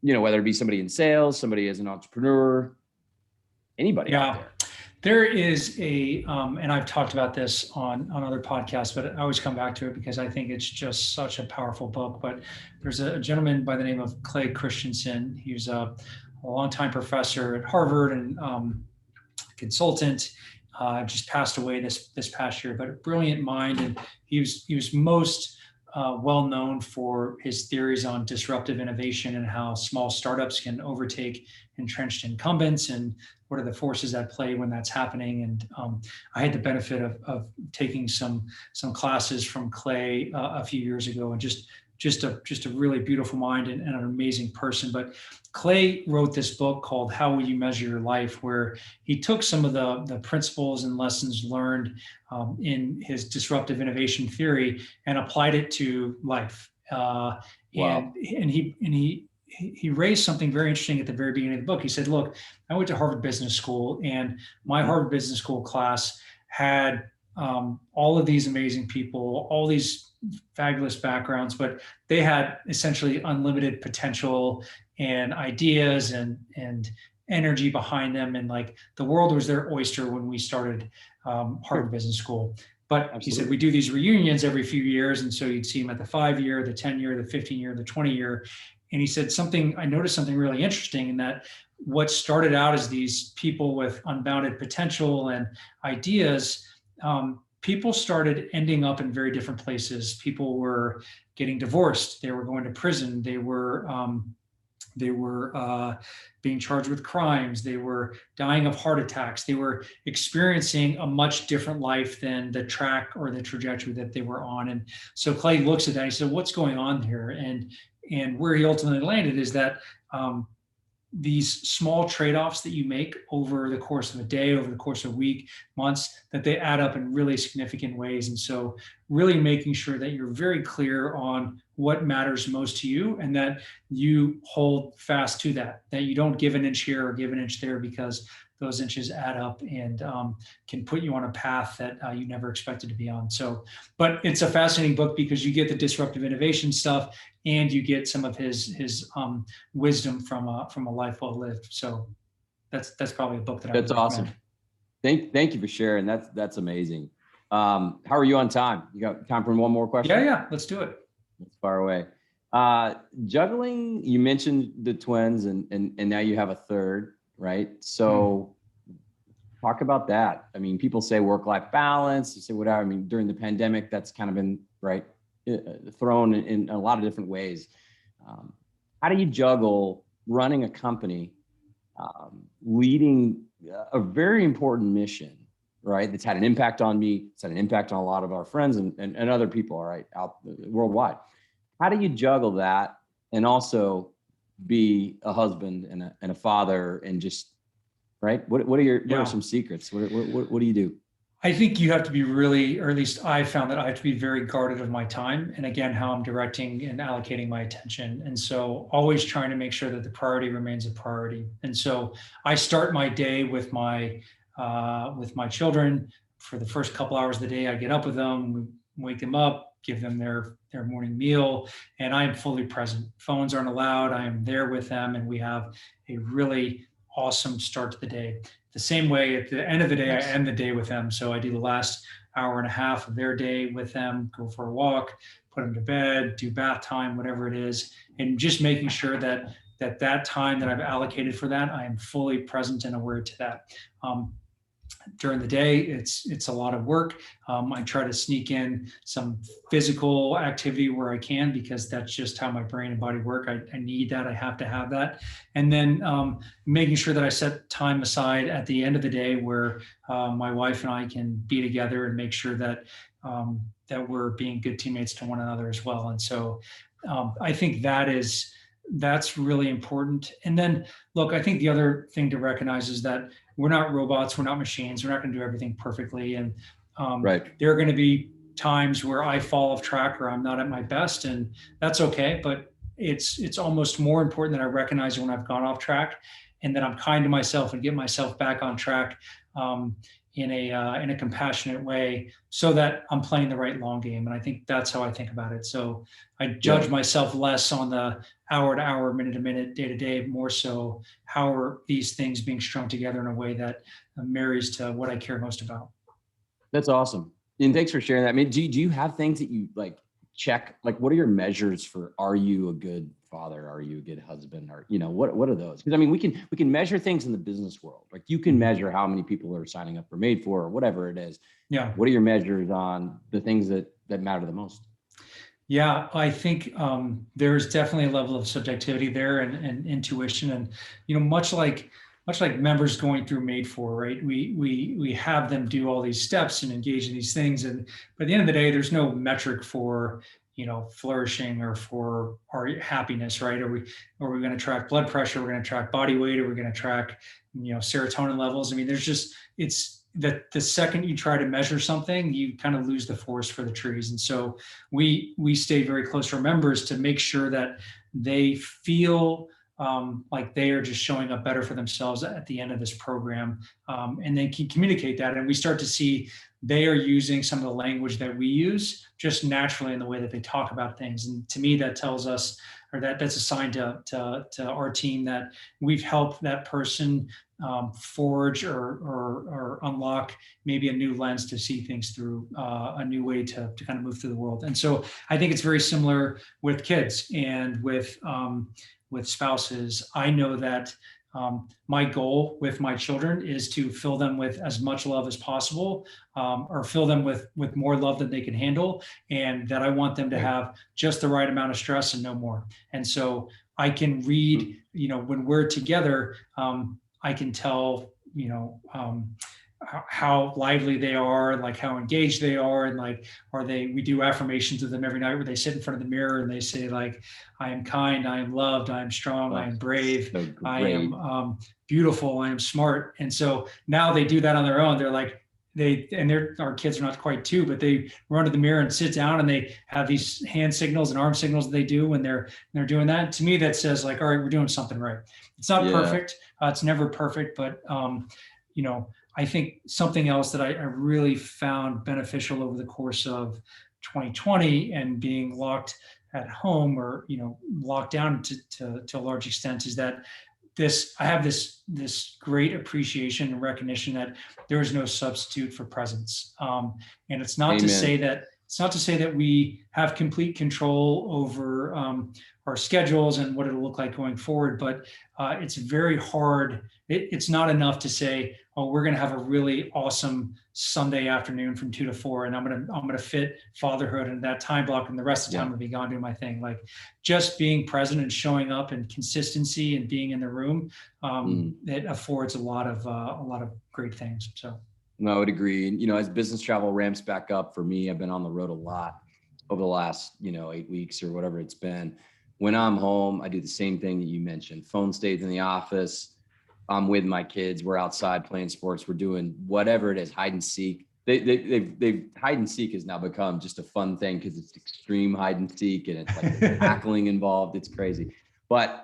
whether it be somebody in sales, somebody as an entrepreneur, anybody out there? There is and I've talked about this on other podcasts, but I always come back to it because I think it's just such a powerful book. But there's a gentleman by the name of Clay Christensen. He's a longtime professor at Harvard and consultant. Just passed away this past year, but a brilliant mind. And he was most well known for his theories on disruptive innovation and how small startups can overtake entrenched incumbents and what are the forces at play when that's happening. And I had the benefit of taking some classes from Clay a few years ago, and just a really beautiful mind and an amazing person. But Clay wrote this book called How Will You Measure Your Life, where he took some of the principles and lessons learned in his disruptive innovation theory and applied it to life. Wow. And he raised something very interesting at the very beginning of the book. He said, look, I went to Harvard Business School, and my Harvard Business School class had all of these amazing people, all these fabulous backgrounds, but they had essentially unlimited potential and ideas and energy behind them. And like the world was their oyster when we started Harvard Business School. But Absolutely. He said, we do these reunions every few years. And so you'd see them at the 5-year, the 10-year, the 15-year, the 20-year. And he said I noticed something really interesting in that what started out as these people with unbounded potential and ideas, people started ending up in very different places. People were getting divorced. They were going to prison. They were being charged with crimes. They were dying of heart attacks. They were experiencing a much different life than the track or the trajectory that they were on. And so Clay looks at that. He said, what's going on here? And where he ultimately landed is that these small trade-offs that you make over the course of a day, over the course of a week, months, that they add up in really significant ways. And so really making sure that you're very clear on what matters most to you and that you hold fast to that you don't give an inch here or give an inch there, because those inches add up and can put you on a path that you never expected to be on. So, but it's a fascinating book because you get the disruptive innovation stuff and you get some of his wisdom from a life well lived. So that's probably a book that that's awesome. Thank you for sharing. That's amazing. How are you on time? You got time for one more question? Yeah. Let's do it. It's far away. Juggling, you mentioned the twins and now you have a third, right? So talk about that. I mean, people say work-life balance, you say whatever. I mean, during the pandemic, that's kind of been thrown in a lot of different ways. How do you juggle running a company leading a very important mission, right? That's had an impact on me. It's had an impact on a lot of our friends and other people, all right, out worldwide. How do you juggle that and also be a husband and a father and just, right? What are some secrets? What do you do? I think you have to be really, or at least I found that I have to be very guarded of my time. And again, how I'm directing and allocating my attention. And so always trying to make sure that the priority remains a priority. And so I start my day with my children. For the first couple hours of the day, I get up with them, wake them up, give them their morning meal, and I am fully present. Phones aren't allowed. I am there with them, and we have a really awesome start to the day. The same way at the end of the day, I end the day with them. So I do the last hour and a half of their day with them, go for a walk, put them to bed, do bath time, whatever it is, and just making sure that time that I've allocated for that, I am fully present and aware to that. During the day, it's a lot of work. I try to sneak in some physical activity where I can, because that's just how my brain and body work. I need that. I have to have that. And then making sure that I set time aside at the end of the day where my wife and I can be together and make sure that that we're being good teammates to one another as well. And so I think that's really important. And then, look, I think the other thing to recognize is that we're not robots, we're not machines, we're not going to do everything perfectly. And right. There are going to be times where I fall off track or I'm not at my best, and that's okay. But it's almost more important that I recognize when I've gone off track, and that I'm kind to myself and get myself back on track in a compassionate way, so that I'm playing the right long game. And I think that's how I think about it. So I judge myself less on the hour to hour, minute to minute, day to day, more so how are these things being strung together in a way that marries to what I care most about. That's awesome. And thanks for sharing that. I mean, do you have things that you like check? Like, what are your measures for, are you a good father? Are you a good husband? Or, what are those? Because I mean, we can measure things in the business world. Like, you can measure how many people are signing up for Made For or whatever it is. Yeah. What are your measures on the things that matter the most? Yeah, I think there's definitely a level of subjectivity there and intuition, and much like members going through Made For, right? We have them do all these steps and engage in these things, and by the end of the day, there's no metric for flourishing or for our happiness, right? Are we going to track blood pressure? We're going to track body weight? Are we going to track serotonin levels? I mean, it's that the second you try to measure something, you kind of lose the forest for the trees. And so we stay very close to our members to make sure that they feel like they are just showing up better for themselves at the end of this program, and they can communicate that. And we start to see they are using some of the language that we use just naturally in the way that they talk about things. And to me, that tells us, or that's a sign to our team that we've helped that person forge or unlock maybe a new lens to see things through, a new way to kind of move through the world. And so I think it's very similar with kids and with spouses. I know that my goal with my children is to fill them with as much love as possible, or fill them with more love than they can handle, and that I want them to have just the right amount of stress and no more. And so I can read, when we're together, I can tell, how lively they are, like how engaged they are, and like, we do affirmations with them every night where they sit in front of the mirror and they say, like, I am kind, I am loved, I am strong, I am brave, so I am beautiful, I am smart. And so now they do that on their own. They're like, our kids are not quite two, but they run to the mirror and sit down and they have these hand signals and arm signals that they do when they're doing that. To me, that says, like, all right, we're doing something right. It's not perfect. It's never perfect, but I think something else that I really found beneficial over the course of 2020 and being locked at home, or locked down to a large extent, is that I have this great appreciation and recognition that there is no substitute for presence. And it's not to say that It's not to say that we have complete control over our schedules and what it'll look like going forward, but it's very hard. It's not enough to say, oh, we're going to have a really awesome Sunday afternoon from 2 to 4, and I'm gonna fit fatherhood and that time block, and the rest of the time I'll be gone doing my thing. Like, just being present and showing up and consistency and being in the room, it affords a lot of great things. So. No, I would agree. And, as business travel ramps back up for me, I've been on the road a lot over the last, 8 weeks or whatever it's been. When I'm home, I do the same thing that you mentioned. Phone stays in the office. I'm with my kids. We're outside playing sports. We're doing whatever it is, hide and seek. They've hide and seek has now become just a fun thing because it's extreme hide and seek and it's like tackling involved. It's crazy. But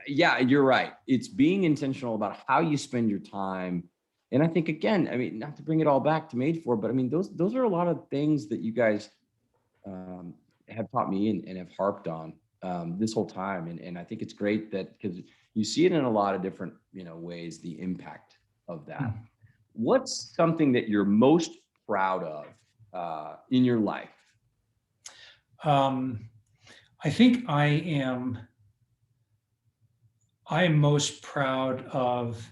yeah, you're right. It's being intentional about how you spend your time. And I think, again, not to bring it all back to Made For, but those are a lot of things that you guys have taught me and have harped on this whole time. And I think it's great that, because you see it in a lot of different, ways, the impact of that. What's something that you're most proud of in your life? I think I am most proud of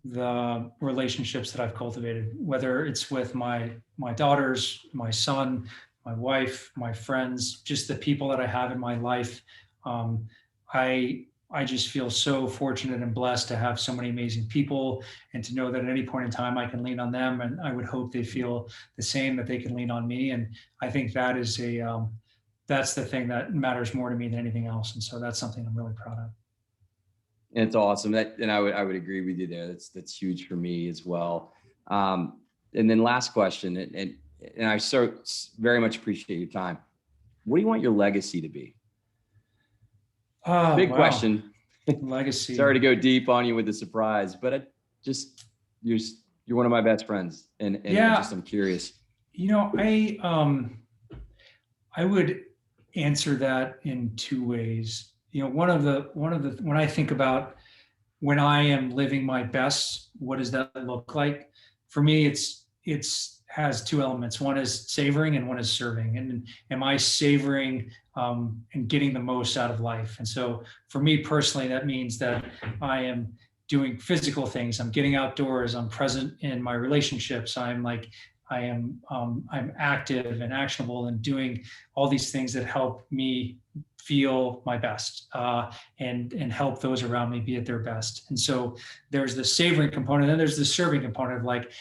the relationships that I've cultivated, whether it's with my daughters, my son, my wife, my friends, just the people that I have in my life. I just feel so fortunate and blessed to have so many amazing people, and to know that at any point in time I can lean on them, and I would hope they feel the same, that they can lean on me. And I think that is that's the thing that matters more to me than anything else. And so that's something I'm really proud of. It's awesome. And I would agree with you there. That's huge for me as well. And then last question, and I so very much appreciate your time. What do you want your legacy to be? Big question. Legacy. Sorry to go deep on you with the surprise, but you're one of my best friends, and yeah. I'm curious. I would answer that in two ways. One of the when I think about when I am living my best, what does that look like? For me, it's has two elements. One is savoring and one is serving. And am I savoring and getting the most out of life? And so for me personally, that means that I am doing physical things. I'm getting outdoors. I'm present in my relationships. I'm active and actionable and doing all these things that help me feel my best and help those around me be at their best. And so there's the savoring component, and there's the serving component of like,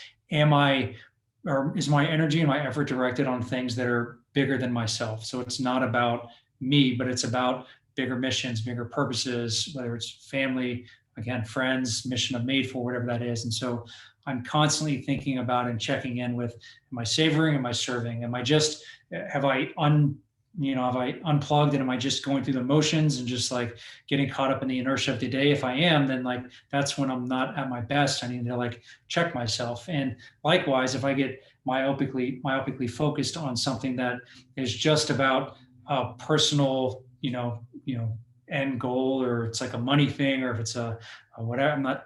is my energy and my effort directed on things that are bigger than myself? So it's not about me, but it's about bigger missions, bigger purposes, whether it's family, again, friends, mission of Made For, whatever that is. And so I'm constantly thinking about and checking in with, am I savoring? Am I serving? Have I unplugged, and am I just going through the motions and just like getting caught up in the inertia of the day? If I am, then like, that's when I'm not at my best. I need to like check myself. And likewise, if I get myopically focused on something that is just about a personal, end goal, or it's like a money thing, or if it's a whatever, I'm not,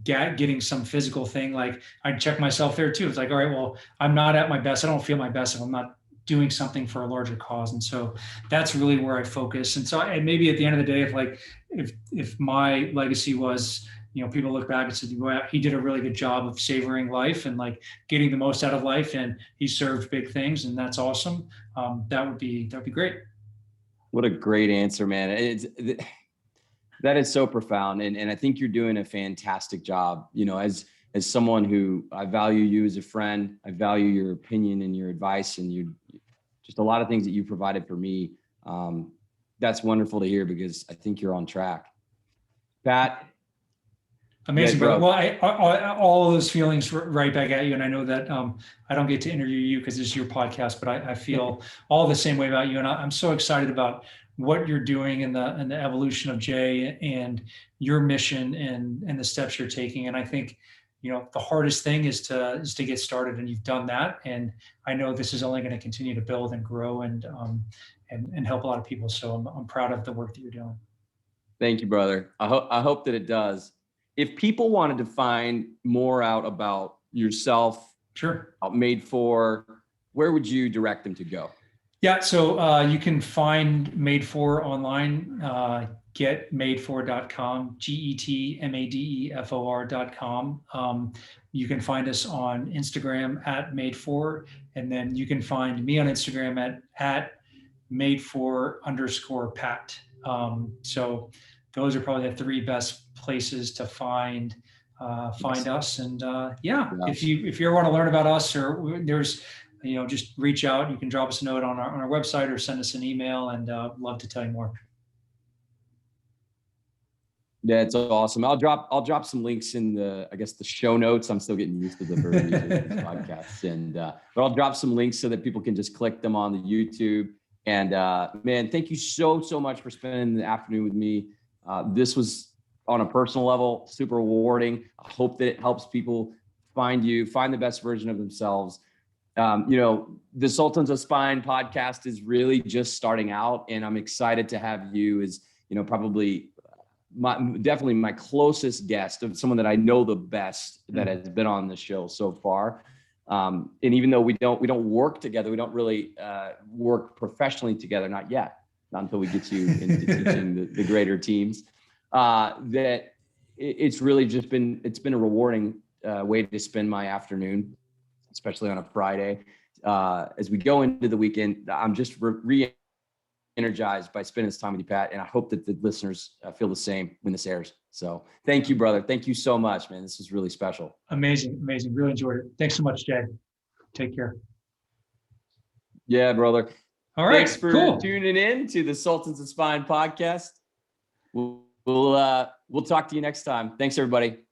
getting some physical thing, like I check myself there too. It's like, all right, well, I'm not at my best. I don't feel my best if I'm not doing something for a larger cause. And so that's really where I focus. And so, and maybe at the end of the day, if my legacy was, people look back and said, well, he did a really good job of savoring life and like getting the most out of life, and he served big things, and that's awesome. That'd be great. What a great answer, man. That is so profound. And I think you're doing a fantastic job, as someone who, I value you as a friend. I value your opinion and your advice, and just a lot of things that you provided for me. That's wonderful to hear, because I think you're on track. Pat. Amazing, brother. Well, all of those feelings right back at you. And I know that I don't get to interview you because this is your podcast, but I feel all the same way about you. And I'm so excited about what you're doing in the evolution of Jay and your mission and the steps you're taking. And I think, the hardest thing is to get started, and you've done that. And I know this is only going to continue to build and grow and help a lot of people. So I'm proud of the work that you're doing. Thank you, brother. I hope that it does. If people wanted to find more out about yourself, Sure. Made For, where would you direct them to go? Yeah, so you can find Made For online, getmadefor.com, getmadefor.com. You can find us on Instagram at Made4, and then you can find me on Instagram at Made4_Pat. So those are probably the three best places to find us. And if you ever want to learn about us, or there's, just reach out. You can drop us a note on our website or send us an email, and love to tell you more. Yeah, it's awesome. I'll drop some links in the show notes. I'm still getting used to the verbiage of these podcasts, but I'll drop some links so that people can just click them on the YouTube. And man, thank you so much for spending the afternoon with me. This was, on a personal level, super rewarding. I hope that it helps people find the best version of themselves. The Sultans of Spine podcast is really just starting out, and I'm excited to have you as, probably definitely my closest guest, of someone that I know the best that has been on the show so far. And even though we don't work together, we don't really work professionally together, not yet, not until we get you into teaching the greater teams. That it's really just been a rewarding way to spend my afternoon, especially on a Friday. As we go into the weekend, I'm just re-energized by spending this time with you, Pat, and I hope that the listeners feel the same when this airs. So thank you, brother. Thank you so much, man. This was really special. Amazing. Really enjoyed it. Thanks so much, Jay. Take care. Yeah, brother. All right. Thanks for tuning in to the Sultans of Spine podcast. We'll talk to you next time. Thanks, everybody.